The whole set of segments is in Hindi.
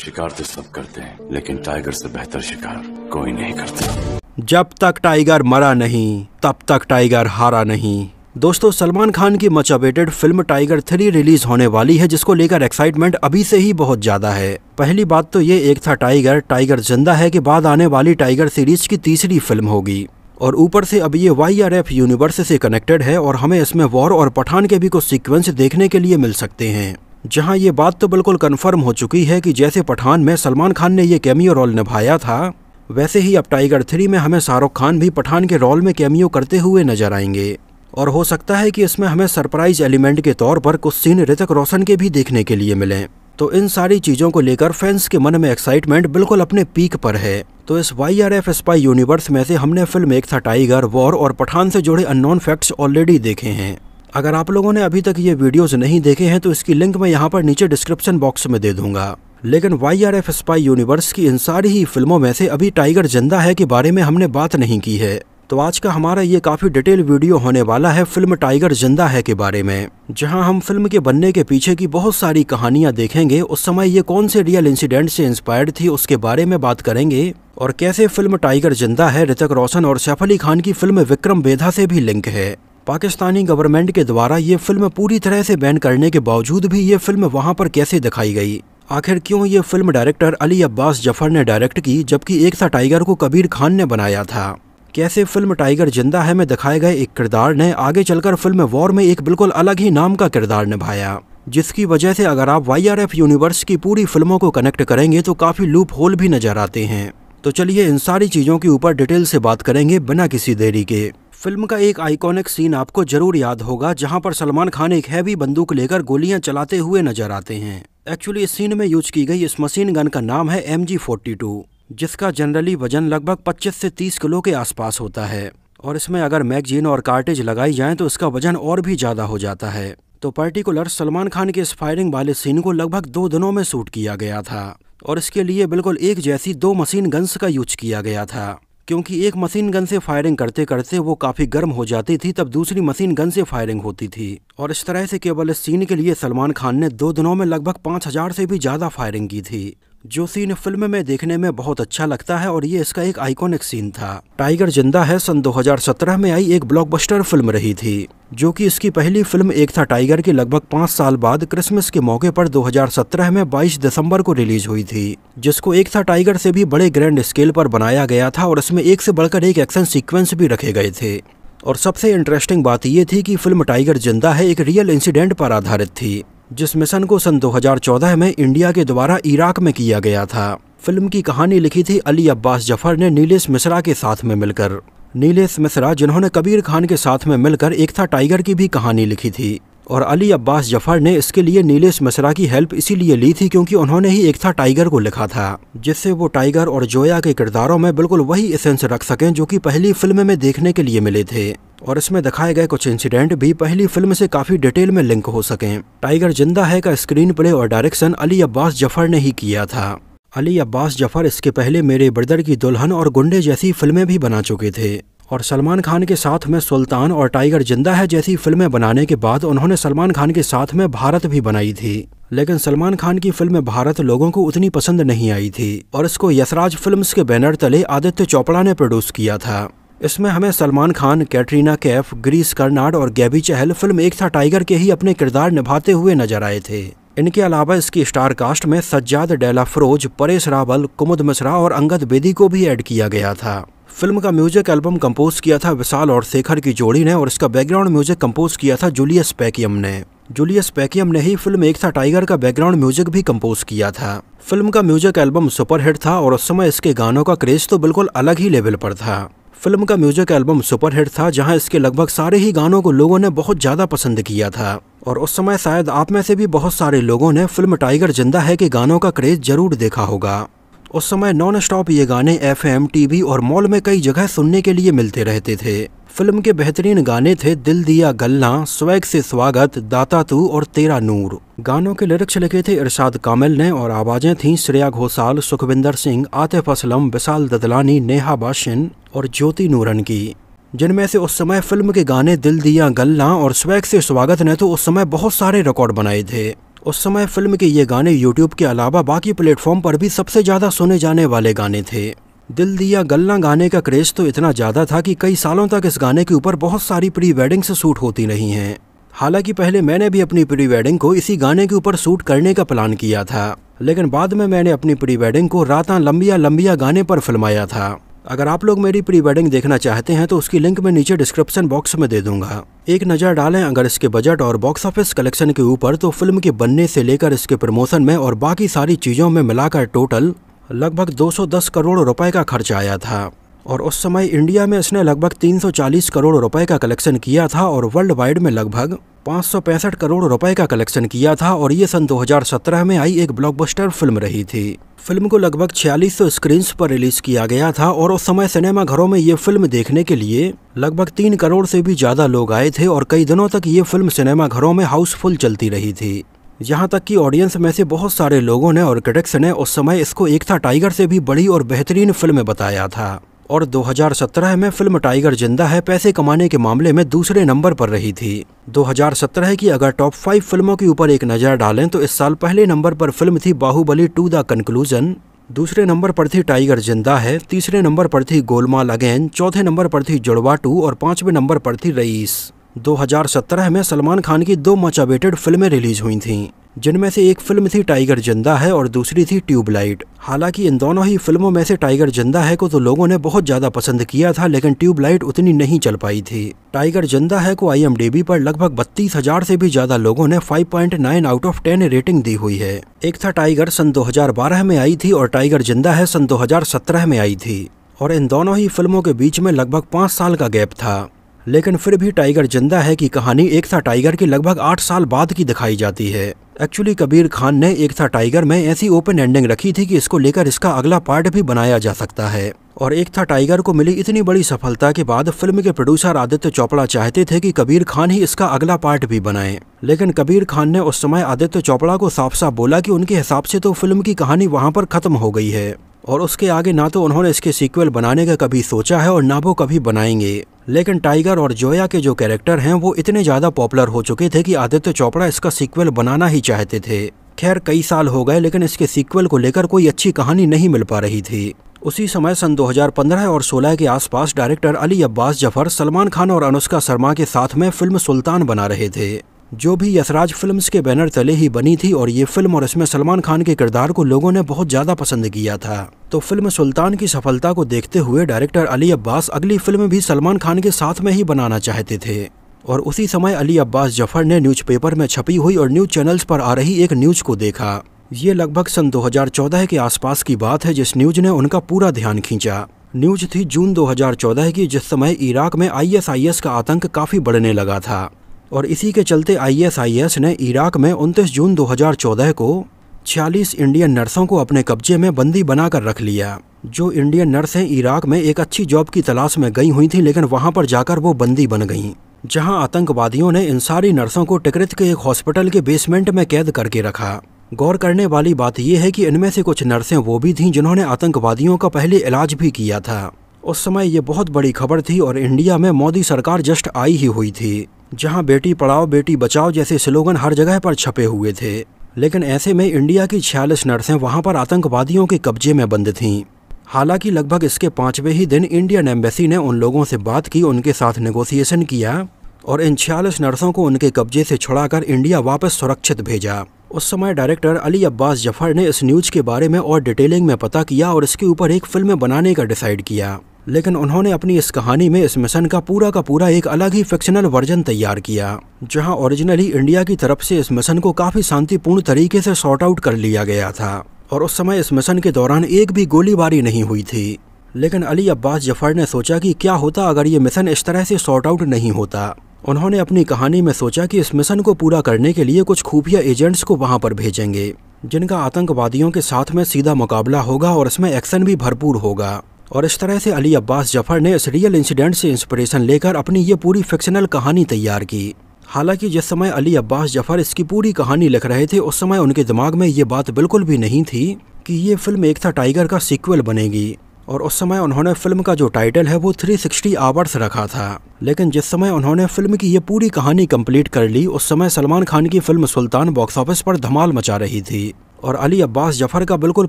शिकार तो सब करते हैं, लेकिन टाइगर से बेहतर शिकार कोई नहीं करता। जब तक टाइगर मरा नहीं तब तक टाइगर हारा नहीं। दोस्तों, सलमान खान की much awaited film tiger 3 release होने वाली है, जिसको लेकर एक्साइटमेंट अभी से ही बहुत ज्यादा है। पहली बात तो ये एक था टाइगर जिंदा है के बाद आने वाली टाइगर सीरीज की तीसरी फिल्म होगी, और ऊपर से अब ये YRF यूनिवर्स से कनेक्टेड है और हमें इसमें वॉर और पठान के भी कुछ सीक्वेंस देखने के लिए मिल सकते हैं, जहां ये बात तो बिल्कुल कंफर्म हो चुकी है कि जैसे पठान में सलमान खान ने ये कैमियो रोल निभाया था, वैसे ही अब टाइगर 3 में हमें शाहरुख खान भी पठान के रोल में कैमियो करते हुए नजर आएंगे। और हो सकता है कि इसमें हमें सरप्राइज एलिमेंट के तौर पर कुछ सीन ऋतिक रोशन के भी देखने के लिए मिलें। तो इन सारी चीजों को लेकर फैंस के मन में एक्साइटमेंट बिल्कुल अपने पीक पर है। तो इस YRF स्पाई यूनिवर्स में से हमने फिल्म एक था टाइगर, वॉर और पठान से जुड़े अननोन फैक्ट्स ऑलरेडी देखे हैं। अगर आप लोगों ने अभी तक ये वीडियोस नहीं देखे हैं तो इसकी लिंक मैं यहाँ पर नीचे डिस्क्रिप्शन बॉक्स में दे दूंगा। लेकिन YRF स्पाई यूनिवर्स की इन सारी ही फिल्मों में से अभी टाइगर जिंदा है के बारे में हमने बात नहीं की है। तो आज का हमारा ये काफी डिटेल वीडियो होने वाला है फिल्म टाइगर जिंदा है के बारे में, जहां हम फिल्म के बनने के पीछे की बहुत सारी कहानियां देखेंगे, उस समय ये कौन से रियल इंसिडेंट से इंस्पायर्ड थी उसके बारे में बात करेंगे, और कैसे फिल्म टाइगर जिंदा है ऋतिक रोशन और सैफ अली खान की फिल्म विक्रम बेधा से भी लिंक है। पाकिस्तानी गवर्नमेंट के द्वारा ये फिल्म पूरी तरह से बैन करने के बावजूद भी ये फिल्म वहाँ पर कैसे दिखाई गई, आखिर क्यों ये फिल्म डायरेक्टर अली अब्बास जफर ने डायरेक्ट की जबकि एक था टाइगर को कबीर खान ने बनाया था, कैसे फिल्म टाइगर जिंदा है में दिखाए गए एक किरदार ने आगे चलकर फिल्म वॉर में एक बिल्कुल अलग ही नाम का किरदार निभाया, जिसकी वजह से अगर आप YRF यूनिवर्स की पूरी फिल्मों को कनेक्ट करेंगे तो काफी लूप होल भी नजर आते हैं। तो चलिए इन सारी चीजों के ऊपर डिटेल से बात करेंगे बिना किसी देरी के। फिल्म का एक आइकॉनिक सीन आपको जरूर याद होगा, जहां पर सलमान खान एक हैवी बंदूक लेकर गोलियां चलाते हुए नजर आते हैं। एक्चुअली इस सीन में यूज की गई इस मशीन गन का नाम है MG42, जिसका जनरली वजन लगभग 25 से 30 किलो के आसपास होता है, और इसमें अगर मैगजीन और कार्टेज लगाई जाए तो इसका वजन और भी ज्यादा हो जाता है। तो पर्टिकुलर सलमान खान के इस फायरिंग वाले सीन को लगभग 2 दिनों में शूट किया गया था, और इसके लिए बिल्कुल एक जैसी 2 मशीन गन्स का यूज किया गया था, क्योंकि एक मशीन गन से फायरिंग करते करते वो काफी गर्म हो जाती थी, तब दूसरी मशीन गन से फायरिंग होती थी, और इस तरह से केवल इस सीन के लिए सलमान खान ने 2 दिनों में लगभग 5000 से भी ज्यादा फायरिंग की थी, जो सीन फिल्म में देखने में बहुत अच्छा लगता है, और ये इसका एक आइकॉनिक सीन था। टाइगर जिंदा है सन 2017 में आई एक ब्लॉकबस्टर फिल्म रही थी, जो कि इसकी पहली फिल्म एक था टाइगर के लगभग 5 साल बाद क्रिसमस के मौके पर 2017 में 22 दिसंबर को रिलीज हुई थी, जिसको एक था टाइगर से भी बड़े ग्रैंड स्केल पर बनाया गया था, और इसमें एक से बढ़कर एक एक्शन सीक्वेंस भी रखे गए थे। और सबसे इंटरेस्टिंग बात ये थी कि फिल्म टाइगर जिंदा है एक रियल इंसिडेंट पर आधारित थी, जिस मिशन को सन 2014 में इंडिया के द्वारा इराक में किया गया था। फिल्म की कहानी लिखी थी अली अब्बास जफर ने नीलेश मिश्रा के साथ में मिलकर। नीलेश मिश्रा जिन्होंने कबीर खान के साथ में मिलकर एक था टाइगर की भी कहानी लिखी थी, और अली अब्बास जफर ने इसके लिए नीलेश मिश्रा की हेल्प इसीलिए ली थी क्योंकि उन्होंने ही एक था टाइगर को लिखा था, जिससे वो टाइगर और जोया के किरदारों में बिल्कुल वही एसेंस रख सकें जो कि पहली फिल्म में देखने के लिए मिले थे, और इसमें दिखाए गए कुछ इंसिडेंट भी पहली फिल्म से काफी डिटेल में लिंक हो सकें। टाइगर जिंदा है का स्क्रीन प्ले और डायरेक्शन अली अब्बास जफर ने ही किया था। अली अब्बास जफर इसके पहले मेरे ब्रदर की दुल्हन और गुंडे जैसी फिल्में भी बना चुके थे, और सलमान खान के साथ में सुल्तान और टाइगर जिंदा है जैसी फिल्में बनाने के बाद उन्होंने सलमान खान के साथ में भारत भी बनाई थी, लेकिन सलमान खान की फिल्म भारत लोगों को उतनी पसंद नहीं आई थी, और इसको यशराज फिल्म्स के बैनर तले आदित्य चोपड़ा ने प्रोड्यूस किया था। इसमें हमें सलमान खान, कैटरीना कैफ, गिरीश कर्नाड और गैबी चहल फिल्म एक था टाइगर के ही अपने किरदार निभाते हुए नजर आए थे। इनके अलावा इसकी स्टार कास्ट में सज्जाद डेला फरोज, परेश रावल, कुमुद मिश्रा और अंगद बेदी को भी ऐड किया गया था। फिल्म का म्यूजिक एल्बम कंपोज किया था विशाल और शेखर की जोड़ी ने, और इसका बैकग्राउंड म्यूजिक कंपोज किया था जूलियस पैकियम ने। जूलियस पैकियम ने ही फिल्म एक था टाइगर का बैकग्राउंड म्यूजिक भी कंपोज किया था। फिल्म का म्यूजिक एल्बम सुपरहिट था, और उस समय इसके गानों का क्रेज तो बिल्कुल अलग ही लेवल पर था। फिल्म का म्यूजिक एल्बम सुपरहिट था, जहां इसके लगभग सारे ही गानों को लोगों ने बहुत ज्यादा पसंद किया था, और उस समय शायद आप में से भी बहुत सारे लोगों ने फिल्म टाइगर जिंदा है के गानों का क्रेज जरूर देखा होगा। उस समय नॉन स्टॉप ये गाने FM, TV और मॉल में कई जगह सुनने के लिए मिलते रहते थे। फिल्म के बेहतरीन गाने थे दिल दिया गल्ला, स्वैग से स्वागत, दाता तू और तेरा नूर। गानों के लिरिक्स लिखे थे इरशाद कामिल ने, और आवाजें थीं श्रेया घोषाल, सुखविंदर सिंह, आतिफ असलम, विशाल ददलानी, नेहा बाशिन और ज्योति नूरन की, जिनमें से उस समय फिल्म के गाने दिल दिया गल्ला और स्वैग से स्वागत ने तो उस समय बहुत सारे रिकॉर्ड बनाए थे। उस समय फिल्म के ये गाने यूट्यूब के अलावा बाकी प्लेटफॉर्म पर भी सबसे ज़्यादा सुने जाने वाले गाने थे। दिल दिया गल्ला गाने का क्रेज़ तो इतना ज़्यादा था कि कई सालों तक इस गाने के ऊपर बहुत सारी प्री वेडिंग्स शूट होती रही हैं। हालांकि पहले मैंने भी अपनी प्री वेडिंग को इसी गाने के ऊपर शूट करने का प्लान किया था, लेकिन बाद में मैंने अपनी प्री वेडिंग को राता लंबिया लंबिया गाने पर फिल्माया था। अगर आप लोग मेरी प्री वेडिंग देखना चाहते हैं तो उसकी लिंक मैं नीचे डिस्क्रिप्शन बॉक्स में दे दूंगा। एक नज़र डालें अगर इसके बजट और बॉक्स ऑफिस कलेक्शन के ऊपर तो फिल्म के बनने से लेकर इसके प्रमोशन में और बाकी सारी चीज़ों में मिलाकर टोटल लगभग 210 करोड़ रुपए का खर्च आया था। और उस समय इंडिया में इसने लगभग 340 करोड़ रुपए का कलेक्शन किया था और वर्ल्ड वाइड में लगभग 565 करोड़ रुपए का कलेक्शन किया था। और ये सन 2017 में आई एक ब्लॉकबस्टर फिल्म रही थी। फिल्म को लगभग 4600 स्क्रीन्स पर रिलीज किया गया था और उस समय सिनेमा घरों में ये फिल्म देखने के लिए लगभग 3 करोड़ से भी ज़्यादा लोग आए थे और कई दिनों तक ये फिल्म सिनेमा घरों में हाउसफुल चलती रही थी। यहाँ तक कि ऑडियंस में से बहुत सारे लोगों ने और क्रिटिक्स ने उस समय इसको एक था टाइगर से भी बड़ी और बेहतरीन फिल्म बताया था। और 2017 में फिल्म टाइगर जिंदा है पैसे कमाने के मामले में दूसरे नंबर पर रही थी। 2017 की अगर टॉप 5 फिल्मों के ऊपर एक नज़र डालें तो इस साल पहले नंबर पर फिल्म थी बाहुबली 2 द कंक्लूजन, दूसरे नंबर पर थी टाइगर जिंदा है, तीसरे नंबर पर थी गोलमाल अगेन, चौथे नंबर पर थी जुड़वा 2 और 5वें नंबर पर थी रईस। 2017 में सलमान खान की 2 मच अवेटेड फिल्में रिलीज हुई थीं, जिनमें से एक फिल्म थी टाइगर जिंदा है और दूसरी थी ट्यूबलाइट। हालांकि इन दोनों ही फिल्मों में से टाइगर जिंदा है को तो लोगों ने बहुत ज़्यादा पसंद किया था, लेकिन ट्यूबलाइट उतनी नहीं चल पाई थी। टाइगर जिंदा है को IMDb पर लगभग 32,000 से भी ज़्यादा लोगों ने 5.9 आउट ऑफ 10 रेटिंग दी हुई है। एक था टाइगर सन 2012 में आई थी और टाइगर जिंदा है सन 2017 में आई थी और इन दोनों ही फिल्मों के बीच में लगभग 5 साल का गैप था। लेकिन फिर भी टाइगर जिंदा है की कहानी एक था टाइगर की लगभग 8 साल बाद की दिखाई जाती है। एक्चुअली कबीर खान ने एक था टाइगर में ऐसी ओपन एंडिंग रखी थी कि इसको लेकर इसका अगला पार्ट भी बनाया जा सकता है। और एक था टाइगर को मिली इतनी बड़ी सफलता के बाद फिल्म के प्रोड्यूसर आदित्य चोपड़ा चाहते थे कि कबीर खान ही इसका अगला पार्ट भी बनाएं, लेकिन कबीर खान ने उस समय आदित्य चोपड़ा को साफ साफ बोला कि उनके हिसाब से तो फिल्म की कहानी वहां पर खत्म हो गई है और उसके आगे ना तो उन्होंने इसके सीक्वल बनाने का कभी सोचा है और ना वो कभी बनाएंगे। लेकिन टाइगर और जोया के जो कैरेक्टर हैं वो इतने ज़्यादा पॉपुलर हो चुके थे कि आदित्य चोपड़ा इसका सीक्वल बनाना ही चाहते थे। खैर कई साल हो गए लेकिन इसके सीक्वल को लेकर कोई अच्छी कहानी नहीं मिल पा रही थी। उसी समय सन 2015 और 16 के आसपास डायरेक्टर अली अब्बास जफर सलमान खान और अनुष्का शर्मा के साथ में फिल्म सुल्तान बना रहे थे, जो भी यशराज फिल्म्स के बैनर तले ही बनी थी। और ये फिल्म और इसमें सलमान खान के किरदार को लोगों ने बहुत ज़्यादा पसंद किया था। तो फिल्म सुल्तान की सफलता को देखते हुए डायरेक्टर अली अब्बास अगली फिल्म भी सलमान खान के साथ में ही बनाना चाहते थे। और उसी समय अली अब्बास जफर ने न्यूज़पेपर में छपी हुई और न्यूज़ चैनल्स पर आ रही एक न्यूज़ को देखा। ये लगभग सन 2014 के आसपास की बात है जिस न्यूज़ ने उनका पूरा ध्यान खींचा। न्यूज़ थी जून 2014 की, जिस समय इराक में ISIS का आतंक काफ़ी बढ़ने लगा था और इसी के चलते ISIS ने इराक में 29 जून 2014 को 46 इंडियन नर्सों को अपने कब्जे में बंदी बनाकर रख लिया। जो इंडियन नर्सें इराक में एक अच्छी जॉब की तलाश में गई हुई थी, लेकिन वहां पर जाकर वो बंदी बन गईं, जहां आतंकवादियों ने इन सारी नर्सों को टिकरित के एक हॉस्पिटल के बेसमेंट में कैद करके रखा। गौर करने वाली बात यह है कि इनमें से कुछ नर्सें वो भी थीं जिन्होंने आतंकवादियों का पहले इलाज भी किया था। उस समय ये बहुत बड़ी खबर थी और इंडिया में मोदी सरकार जस्ट आई ही हुई थी, जहां बेटी पढ़ाओ बेटी बचाओ जैसे स्लोगन हर जगह पर छपे हुए थे। लेकिन ऐसे में इंडिया की 46 नर्सें वहां पर आतंकवादियों के कब्जे में बंद थीं। हालांकि लगभग इसके 5वें ही दिन इंडियन एम्बेसी ने उन लोगों से बात की, उनके साथ नेगोशिएशन किया और इन 46 नर्सों को उनके कब्जे से छुड़ाकर इंडिया वापस सुरक्षित भेजा। उस समय डायरेक्टर अली अब्बास जफर ने इस न्यूज़ के बारे में और डिटेलिंग में पता किया और इसके ऊपर एक फिल्म बनाने का डिसाइड किया। लेकिन उन्होंने अपनी इस कहानी में इस मिशन का पूरा एक अलग ही फिक्शनल वर्जन तैयार किया, जहां ओरिजिनली इंडिया की तरफ से इस मिशन को काफ़ी शांतिपूर्ण तरीके से सॉर्ट आउट कर लिया गया था और उस समय इस मिशन के दौरान एक भी गोलीबारी नहीं हुई थी। लेकिन अली अब्बास जफर ने सोचा कि क्या होता अगर ये मिशन इस तरह से सॉर्ट आउट नहीं होता। उन्होंने अपनी कहानी में सोचा कि इस मिशन को पूरा करने के लिए कुछ खुफिया एजेंट्स को वहां पर भेजेंगे, जिनका आतंकवादियों के साथ में सीधा मुकाबला होगा और इसमें एक्शन भी भरपूर होगा। और इस तरह से अली अब्बास जफर ने इस रियल इंसिडेंट से इंस्पिरेशन लेकर अपनी ये पूरी फिक्शनल कहानी तैयार की। हालांकि जिस समय अली अब्बास जफर इसकी पूरी कहानी लिख रहे थे, उस समय उनके दिमाग में ये बात बिल्कुल भी नहीं थी कि ये फिल्म एक था टाइगर का सीक्वल बनेगी। और उस समय उन्होंने फिल्म का जो टाइटल है वो 360 आवर्स रखा था। लेकिन जिस समय उन्होंने फिल्म की ये पूरी कहानी कंप्लीट कर ली, उस समय सलमान खान की फिल्म सुल्तान बॉक्स ऑफिस पर धमाल मचा रही थी और अली अब्बास जफर का बिल्कुल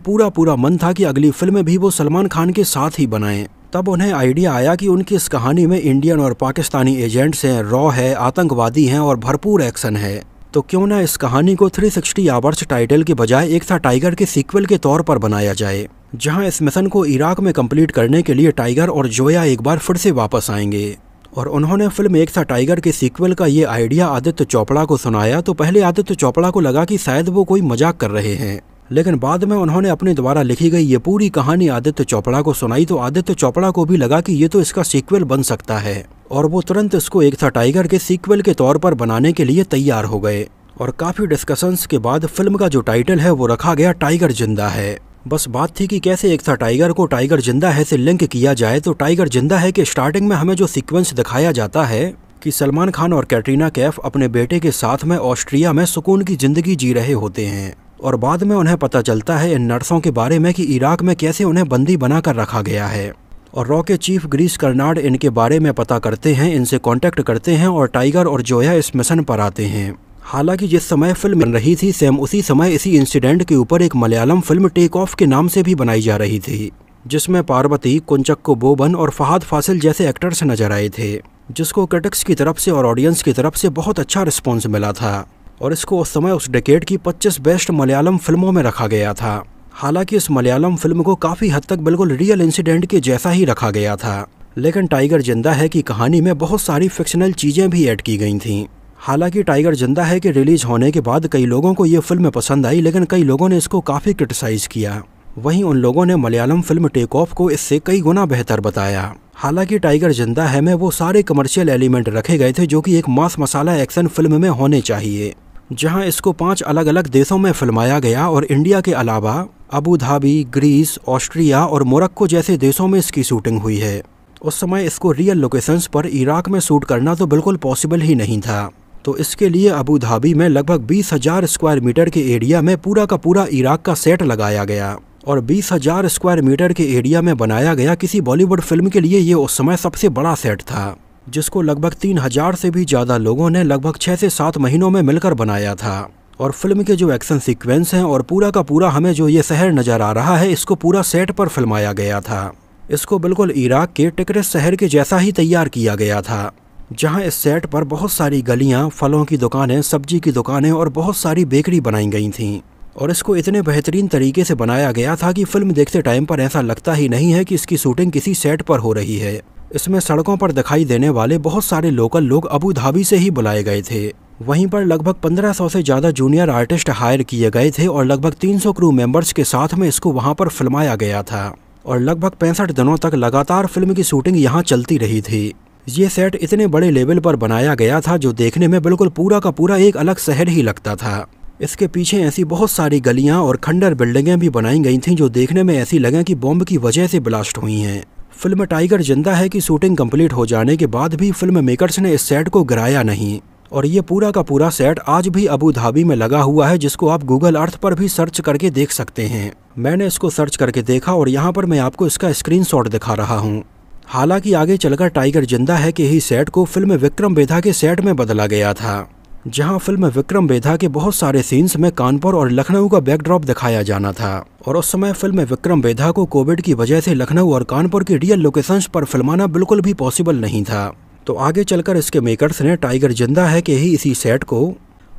पूरा मन था कि अगली फिल्म भी वो सलमान खान के साथ ही बनाएं। तब उन्हें आइडिया आया कि उनकी इस कहानी में इंडियन और पाकिस्तानी एजेंट्स हैं, रॉ है, आतंकवादी हैं और भरपूर एक्शन है, तो क्यों ना इस कहानी को 360 आवर्स टाइटल के बजाय एक था टाइगर के सीक्वल के तौर पर बनाया जाए, जहां इस मिशन को इराक में कंप्लीट करने के लिए टाइगर और जोया एक बार फिर से वापस आएंगे। और उन्होंने फिल्म एक था टाइगर के सीक्वल का ये आइडिया आदित्य चोपड़ा को सुनाया, तो पहले आदित्य चोपड़ा को लगा कि शायद वो कोई मजाक कर रहे हैं, लेकिन बाद में उन्होंने अपने द्वारा लिखी गई ये पूरी कहानी आदित्य चोपड़ा को सुनाई, तो आदित्य चोपड़ा को भी लगा कि ये तो इसका सीक्वल बन सकता है, और वो तुरंत इसको एक था टाइगर के सीक्वल के तौर पर बनाने के लिए तैयार हो गए। और काफ़ी डिस्कशंस के बाद फिल्म का जो टाइटल है वो रखा गया टाइगर जिंदा है। बस बात थी कि कैसे एक था टाइगर को टाइगर जिंदा है से लिंक किया जाए। तो टाइगर जिंदा है के स्टार्टिंग में हमें जो सीक्वेंस दिखाया जाता है कि सलमान खान और कैटरीना कैफ अपने बेटे के साथ में ऑस्ट्रिया में सुकून की जिंदगी जी रहे होते हैं, और बाद में उन्हें पता चलता है इन नर्सों के बारे में कि इराक में कैसे उन्हें बंदी बनाकर रखा गया है। और रॉ के चीफ ग्रीस कर्नाड इनके बारे में पता करते हैं, इनसे कांटेक्ट करते हैं और टाइगर और जोया इस मिशन पर आते हैं। हालांकि जिस समय फिल्म बन रही थी सेम उसी समय इसी इंसिडेंट के ऊपर एक मलयालम फिल्म टेक ऑफ के नाम से भी बनाई जा रही थी, जिसमें पार्वती, कुंचक्को बोबन और फहाद फासिल जैसे एक्टर्स नजर आए थे, जिसको क्रिटिक्स की तरफ से और ऑडियंस की तरफ से बहुत अच्छा रिस्पॉन्स मिला था, और इसको उस समय उस डेकेड की 25 बेस्ट मलयालम फिल्मों में रखा गया था। हालांकि इस मलयालम फिल्म को काफ़ी हद तक बिल्कुल रियल इंसिडेंट के जैसा ही रखा गया था, लेकिन टाइगर जिंदा है की कहानी में बहुत सारी फिक्शनल चीज़ें भी ऐड की गई थीं। हालांकि टाइगर जिंदा है कि रिलीज होने के बाद कई लोगों को ये फिल्म पसंद आई, लेकिन कई लोगों ने इसको काफ़ी क्रिटिसाइज़ किया। वहीं उन लोगों ने मलयालम फिल्म टेक ऑफ को इससे कई गुना बेहतर बताया। हालांकि टाइगर जिंदा है में वो सारे कमर्शियल एलिमेंट रखे गए थे जो कि एक मास मसाला एक्शन फिल्म में होने चाहिए, जहां इसको 5 अलग अलग देशों में फिल्माया गया और इंडिया के अलावा अबू धाबी, ग्रीस, ऑस्ट्रिया और मोरक्को जैसे देशों में इसकी शूटिंग हुई है। उस समय इसको रियल लोकेशंस पर इराक में शूट करना तो बिल्कुल पॉसिबल ही नहीं था, तो इसके लिए अबू धाबी में लगभग 20,000 स्क्वायर मीटर के एरिया में पूरा का पूरा इराक का सेट लगाया गया, और 20,000 स्क्वायर मीटर के एरिया में बनाया गया किसी बॉलीवुड फिल्म के लिए ये उस समय सबसे बड़ा सेट था, जिसको लगभग 3,000 से भी ज़्यादा लोगों ने लगभग 6 से 7 महीनों में मिलकर बनाया था। और फिल्म के जो एक्शन सीक्वेंस हैं और पूरा का पूरा हमें जो ये शहर नज़र आ रहा है, इसको पूरा सेट पर फिल्माया गया था। इसको बिल्कुल इराक के टिकरिस शहर के जैसा ही तैयार किया गया था, जहां इस सेट पर बहुत सारी गलियां, फलों की दुकानें, सब्जी की दुकानें और बहुत सारी बेकरी बनाई गई थीं। और इसको इतने बेहतरीन तरीके से बनाया गया था कि फिल्म देखते टाइम पर ऐसा लगता ही नहीं है कि इसकी शूटिंग किसी सेट पर हो रही है। इसमें सड़कों पर दिखाई देने वाले बहुत सारे लोकल लोग अबू धाबी से ही बुलाए गए थे। वहीं पर लगभग 1500 से ज़्यादा जूनियर आर्टिस्ट हायर किए गए थे और लगभग 300 क्रू मेंबर्स के साथ में इसको वहां पर फिल्माया गया था, और लगभग 65 दिनों तक लगातार फिल्म की शूटिंग यहाँ चलती रही थी। ये सेट इतने बड़े लेवल पर बनाया गया था जो देखने में बिल्कुल पूरा का पूरा एक अलग शहर ही लगता था। इसके पीछे ऐसी बहुत सारी गलियां और खंडर बिल्डिंगें भी बनाई गई थीं जो देखने में ऐसी लगे कि बॉम्ब की वजह से ब्लास्ट हुई हैं। फिल्म टाइगर जिंदा है की शूटिंग कंप्लीट हो जाने के बाद भी फिल्म मेकर्स ने इस सेट को गिराया नहीं, और ये पूरा का पूरा सेट आज भी अबू धाबी में लगा हुआ है, जिसको आप गूगल अर्थ पर भी सर्च करके देख सकते हैं। मैंने इसको सर्च करके देखा और यहाँ पर मैं आपको इसका स्क्रीनशॉट दिखा रहा हूँ। हालांकि आगे चलकर टाइगर जिंदा है के ही सेट को फिल्म विक्रम बेधा के सेट में बदला गया था, जहां फिल्म विक्रम बेधा के बहुत सारे सीन्स में कानपुर और लखनऊ का बैकड्रॉप दिखाया जाना था, और उस समय फिल्म विक्रम बेधा को कोविड की वजह से लखनऊ और कानपुर की रियल लोकेशंस पर फिल्माना बिल्कुल भी पॉसिबल नहीं था। तो आगे चलकर इसके मेकर्स ने टाइगर जिंदा है के ही इसी सेट को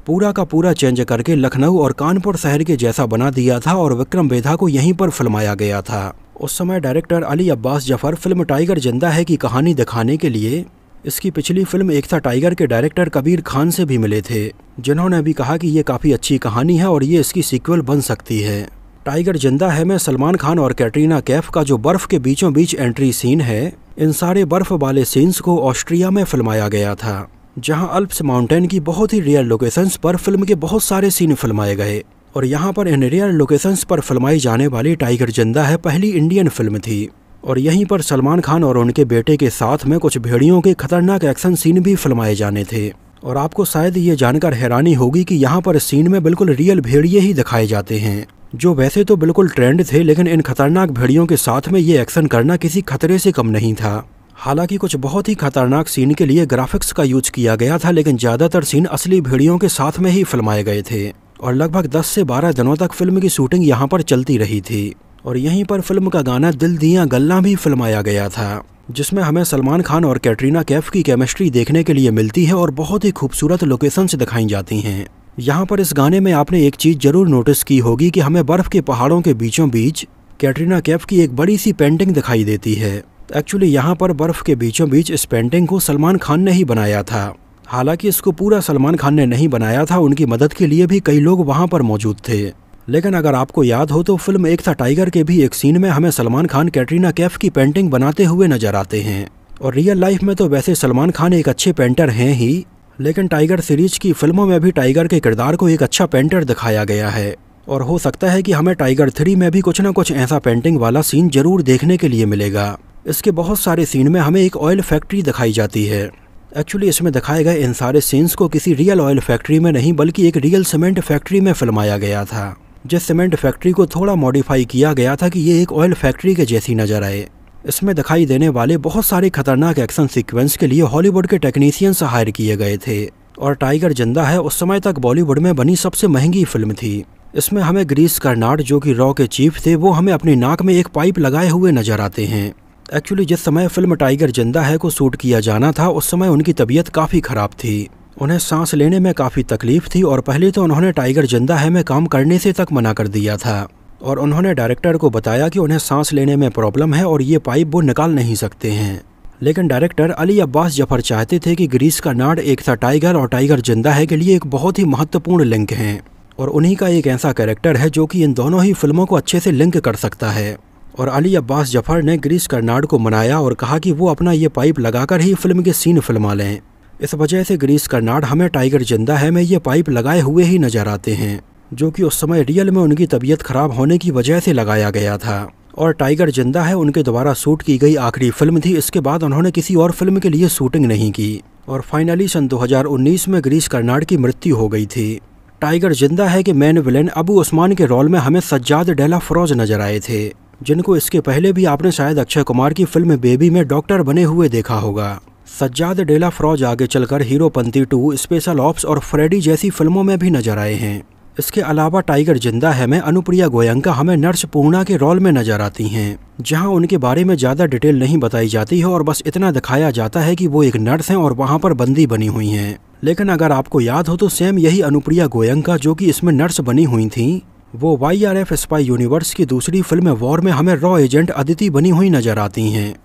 पूरा का पूरा चेंज करके लखनऊ और कानपुर शहर के जैसा बना दिया था और विक्रम बेधा को यहीं पर फिल्माया गया था। उस समय director Ali Abbas Zafar film tiger जिंदा है की कहानी दिखाने के लिए इसकी पिछली फिल्म एक था टाइगर के डायरेक्टर कबीर खान से भी मिले थे, जिन्होंने भी कहा कि ये काफ़ी अच्छी कहानी है और ये इसकी सीक्वल बन सकती है। टाइगर जिंदा है में सलमान खान और कैटरीना कैफ का जो बर्फ़ के बीचों बीच एंट्री सीन है, इन सारे बर्फ़ वाले सीन्स को ऑस्ट्रिया में फिल्माया गया था, जहां अल्प्स माउंटेन की बहुत ही रियल लोकेशंस पर फिल्म के बहुत सारे सीन फिल्माए गए। और यहाँ पर इन रियल लोकेशंस पर फिल्माई जाने वाली टाइगर जिंदा है पहली इंडियन फिल्म थी, और यहीं पर सलमान खान और उनके बेटे के साथ में कुछ भेड़ियों के खतरनाक एक्शन सीन भी फिल्माए जाने थे। और आपको शायद ये जानकर हैरानी होगी कि यहाँ पर सीन में बिल्कुल रियल भेड़िए ही दिखाए जाते हैं, जो वैसे तो बिल्कुल ट्रेंड थे, लेकिन इन खतरनाक भेड़ियों के साथ में ये एक्शन करना किसी खतरे से कम नहीं था। हालांकि कुछ बहुत ही खतरनाक सीन के लिए ग्राफिक्स का यूज किया गया था, लेकिन ज़्यादातर सीन असली भेड़ियों के साथ में ही फिल्माए गए थे और लगभग 10 से 12 दिनों तक फिल्म की शूटिंग यहाँ पर चलती रही थी। और यहीं पर फिल्म का गाना दिल दिया गल्ला भी फिल्माया गया था, जिसमें हमें सलमान खान और कैटरीना कैफ की केमिस्ट्री देखने के लिए मिलती है और बहुत ही खूबसूरत लोकेशंस दिखाई जाती हैं। यहाँ पर इस गाने में आपने एक चीज़ जरूर नोटिस की होगी कि हमें बर्फ़ के पहाड़ों के बीचों बीच कैटरीना कैफ की एक बड़ी सी पेंटिंग दिखाई देती है। एक्चुअली यहाँ पर बर्फ़ के बीचों बीच इस पेंटिंग को सलमान खान ने ही बनाया था। हालांकि इसको पूरा सलमान खान ने नहीं बनाया था, उनकी मदद के लिए भी कई लोग वहाँ पर मौजूद थे। लेकिन अगर आपको याद हो तो फिल्म एक था टाइगर के भी एक सीन में हमें सलमान खान कैटरीना कैफ की पेंटिंग बनाते हुए नजर आते हैं। और रियल लाइफ में तो वैसे सलमान खान एक अच्छे पेंटर हैं ही, लेकिन टाइगर सीरीज की फिल्मों में भी टाइगर के किरदार को एक अच्छा पेंटर दिखाया गया है। और हो सकता है कि हमें टाइगर 3 में भी कुछ ना कुछ ऐसा पेंटिंग वाला सीन जरूर देखने के लिए मिलेगा। इसके बहुत सारे सीन में हमें एक ऑयल फैक्ट्री दिखाई जाती है। एक्चुअली इसमें दिखाए गए इन सारे सीन्स को किसी रियल ऑयल फैक्ट्री में नहीं बल्कि एक रियल सीमेंट फैक्ट्री में फिल्माया गया था, जिस सीमेंट फैक्ट्री को थोड़ा मॉडिफाई किया गया था कि ये एक ऑयल फैक्ट्री के जैसी नजर आए। इसमें दिखाई देने वाले बहुत सारे खतरनाक एक्शन सीक्वेंस के लिए हॉलीवुड के टेक्नीशियंस हायर किए गए थे। और टाइगर जिंदा है उस समय तक बॉलीवुड में बनी सबसे महंगी फिल्म थी। इसमें हमें गिरीश कर्नाड, जो कि रॉ के चीफ थे, वो हमें अपनी नाक में एक पाइप लगाए हुए नजर आते हैं। एक्चुअली जिस समय फिल्म टाइगर जिंदा है को शूट किया जाना था उस समय उनकी तबीयत काफ़ी ख़राब थी, उन्हें सांस लेने में काफ़ी तकलीफ थी और पहले तो उन्होंने टाइगर जिंदा है में काम करने से तक मना कर दिया था। और उन्होंने डायरेक्टर को बताया कि उन्हें सांस लेने में प्रॉब्लम है और ये पाइप वो निकाल नहीं सकते हैं। लेकिन डायरेक्टर अली अब्बास जफर चाहते थे कि गिरीश कर्नाड एक था टाइगर और टाइगर जिंदा है के लिए एक बहुत ही महत्वपूर्ण लिंक हैं और उन्हीं का एक ऐसा कैरेक्टर है जो कि इन दोनों ही फिल्मों को अच्छे से लिंक कर सकता है। और अली अब्बास जफर ने गिरीश कर्नाड को मनाया और कहा कि वो अपना ये पाइप लगाकर ही फिल्म के सीन फिल्मा लें। इस वजह से गिरीश कर्नाड हमें टाइगर जिंदा है में ये पाइप लगाए हुए ही नजर आते हैं, जो कि उस समय रियल में उनकी तबीयत खराब होने की वजह से लगाया गया था। और टाइगर जिंदा है उनके द्वारा शूट की गई आखिरी फिल्म थी। इसके बाद उन्होंने किसी और फिल्म के लिए शूटिंग नहीं की और फाइनली सन 2019 में गिरीश कर्नाड की मृत्यु हो गई थी। टाइगर जिंदा है के मेन विलेन अबू उस्मान के रोल में हमें सज्जाद डेला फरोज नजर आए थे, जिनको इसके पहले भी आपने शायद अक्षय कुमार की फिल्म बेबी में डॉक्टर बने हुए देखा होगा। सज्जाद डेला फरोज आगे चलकर हीरोपंती 2, स्पेशल ऑप्स और फ्रेडी जैसी फिल्मों में भी नजर आए हैं। इसके अलावा टाइगर जिंदा है में अनुप्रिया गोयंका हमें नर्स पूर्णा के रोल में नजर आती हैं, जहां उनके बारे में ज़्यादा डिटेल नहीं बताई जाती है और बस इतना दिखाया जाता है कि वो एक नर्स हैं और वहां पर बंदी बनी हुई हैं। लेकिन अगर आपको याद हो तो सेम यही अनुप्रिया गोयंका जो कि इसमें नर्स बनी हुई थी, वो YRF स्पाई यूनिवर्स की दूसरी फिल्म वॉर में हमें रॉ एजेंट अदिति बनी हुई नजर आती हैं,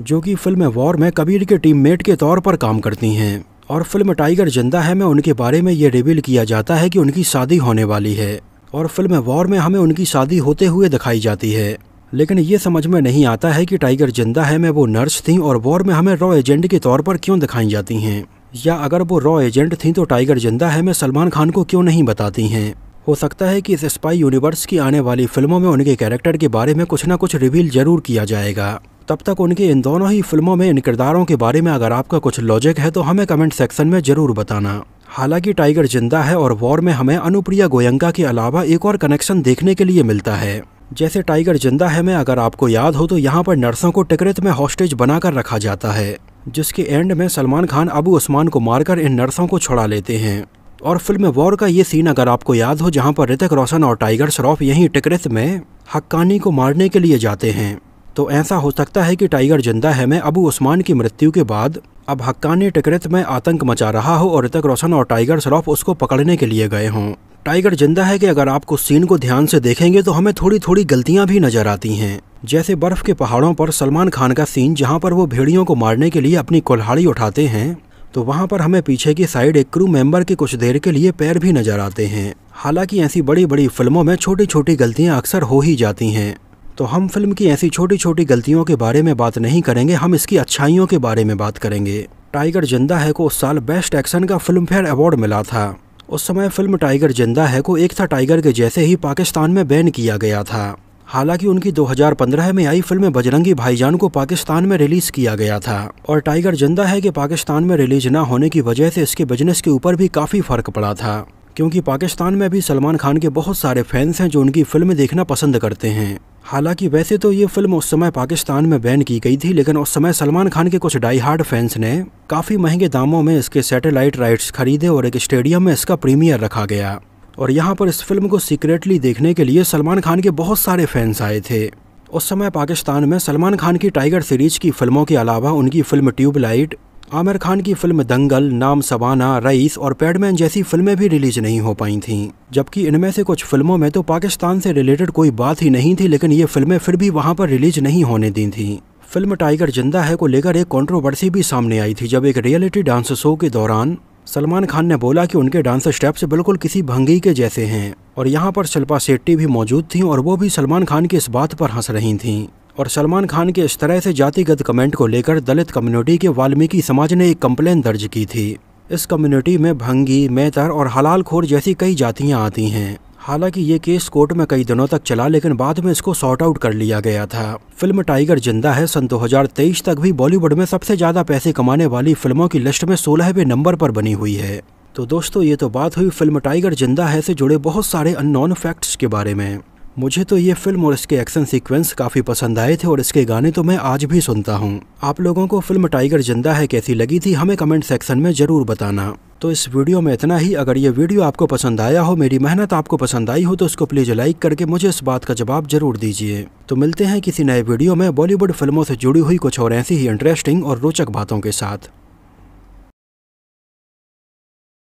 जो कि फिल्म वॉर में कबीर के टीममेट के तौर पर काम करती हैं। और फिल्म टाइगर जिंदा है में उनके बारे में ये रिवील किया जाता है कि उनकी शादी होने वाली है और फिल्म वॉर में हमें उनकी शादी होते हुए दिखाई जाती है। लेकिन ये समझ में नहीं आता है कि टाइगर जिंदा है में वो नर्स थीं और वॉर में हमें रॉ एजेंट के तौर पर क्यों दिखाई जाती हैं, या अगर वो रॉ एजेंट थीं तो टाइगर जिंदा है में सलमान खान को क्यों नहीं बताती हैं। हो सकता है कि इस स्पाई यूनिवर्स की आने वाली फिल्मों में उनके कैरेक्टर के बारे में कुछ ना कुछ रिवील जरूर किया जाएगा। तब तक उनके इन दोनों ही फिल्मों में इन किरदारों के बारे में अगर आपका कुछ लॉजिक है तो हमें कमेंट सेक्शन में जरूर बताना। हालांकि टाइगर जिंदा है और वॉर में हमें अनुप्रिया गोयंका के अलावा एक और कनेक्शन देखने के लिए मिलता है। जैसे टाइगर जिंदा है में अगर आपको याद हो तो यहाँ पर नर्सों को टिकरित में हॉस्टेज बनाकर रखा जाता है, जिसके एंड में सलमान खान अबू उस्मान को मारकर इन नर्सों को छुड़ा लेते हैं। और फिल्म वॉर का ये सीन अगर आपको याद हो, जहाँ पर ऋतिक रोशन और टाइगर श्रॉफ यहीं टिकरित में हक्कानी को मारने के लिए जाते हैं, तो ऐसा हो सकता है कि टाइगर जिंदा है में अबू उस्मान की मृत्यु के बाद अब हक्कानी टिकरित में आतंक मचा रहा हो और ऋतिक रोशन और टाइगर श्रॉफ उसको पकड़ने के लिए गए हों। टाइगर जिंदा है कि अगर आप कुछ सीन को ध्यान से देखेंगे तो हमें थोड़ी थोड़ी गलतियां भी नजर आती हैं, जैसे बर्फ के पहाड़ों पर सलमान खान का सीन जहां पर वो भेड़ियों को मारने के लिए अपनी कुल्हाड़ी उठाते हैं, तो वहां पर हमें पीछे की साइड एक क्रू मेंबर के कुछ देर के लिए पैर भी नजर आते हैं। हालांकि ऐसी बड़ी बड़ी फिल्मों में छोटी छोटी गलतियां अक्सर हो ही जाती हैं, तो हम फिल्म की ऐसी छोटी छोटी गलतियों के बारे में बात नहीं करेंगे, हम इसकी अच्छाइयों के बारे में बात करेंगे। टाइगर जिंदा है को उस साल बेस्ट एक्शन का फिल्म फेयर अवार्ड मिला था। उस समय फिल्म टाइगर जिंदा है को एक था टाइगर के जैसे ही पाकिस्तान में बैन किया गया था। हालांकि उनकी 2015 में आई फिल्म बजरंगी भाईजान को पाकिस्तान में रिलीज किया गया था और टाइगर जिंदा है कि पाकिस्तान में रिलीज ना होने की वजह से इसके बिजनेस के ऊपर भी काफ़ी फर्क पड़ा था, क्योंकि पाकिस्तान में भी सलमान खान के बहुत सारे फैंस हैं जो उनकी फिल्म देखना पसंद करते हैं। हालांकि वैसे तो ये फिल्म उस समय पाकिस्तान में बैन की गई थी, लेकिन उस समय सलमान खान के कुछ डाई हार्ड फैंस ने काफ़ी महंगे दामों में इसके सैटेलाइट राइट्स खरीदे और एक स्टेडियम में इसका प्रीमियर रखा गया। और यहाँ पर इस फिल्म को सीक्रेटली देखने के लिए सलमान खान के बहुत सारे फैंस आए थे। उस समय पाकिस्तान में सलमान खान की टाइगर सीरीज की फिल्मों के अलावा उनकी फिल्म ट्यूबलाइट, आमिर खान की फिल्म दंगल, नाम सबाना, रईस और पैडमैन जैसी फिल्में भी रिलीज नहीं हो पाई थीं। जबकि इनमें से कुछ फिल्मों में तो पाकिस्तान से रिलेटेड कोई बात ही नहीं थी, लेकिन ये फिल्में फिर भी वहां पर रिलीज नहीं होने दी थीं। फिल्म टाइगर जिंदा है को लेकर एक कंट्रोवर्सी भी सामने आई थी, जब एक रियलिटी डांस शो के दौरान सलमान खान ने बोला कि उनके डांस स्टेप्स बिल्कुल किसी भंगी के जैसे हैं। और यहाँ पर शिल्पा शेट्टी भी मौजूद थीं और वो भी सलमान खान की इस बात पर हंस रही थीं। और सलमान खान के इस तरह से जातिगत कमेंट को लेकर दलित कम्युनिटी के वाल्मीकि समाज ने एक कंप्लेन दर्ज की थी। इस कम्युनिटी में भंगी, मेहतर और हलाल खोर जैसी कई जातियां आती हैं। हालांकि ये केस कोर्ट में कई दिनों तक चला, लेकिन बाद में इसको सॉर्ट आउट कर लिया गया था। फिल्म टाइगर जिंदा है सन 2023 तक भी बॉलीवुड में सबसे ज़्यादा पैसे कमाने वाली फिल्मों की लिस्ट में 16वें नंबर पर बनी हुई है। तो दोस्तों, ये तो बात हुई फिल्म टाइगर जिंदा है से जुड़े बहुत सारे अननोन फैक्ट्स के बारे में। मुझे तो ये फिल्म और इसके एक्शन सीक्वेंस काफ़ी पसंद आए थे और इसके गाने तो मैं आज भी सुनता हूँ। आप लोगों को फिल्म टाइगर जिंदा है कैसी लगी थी हमें कमेंट सेक्शन में ज़रूर बताना। तो इस वीडियो में इतना ही। अगर ये वीडियो आपको पसंद आया हो, मेरी मेहनत आपको पसंद आई हो, तो इसको प्लीज़ लाइक करके मुझे इस बात का जवाब जरूर दीजिए। तो मिलते हैं किसी नए वीडियो में बॉलीवुड फिल्मों से जुड़ी हुई कुछ और ऐसी ही इंटरेस्टिंग और रोचक बातों के साथ।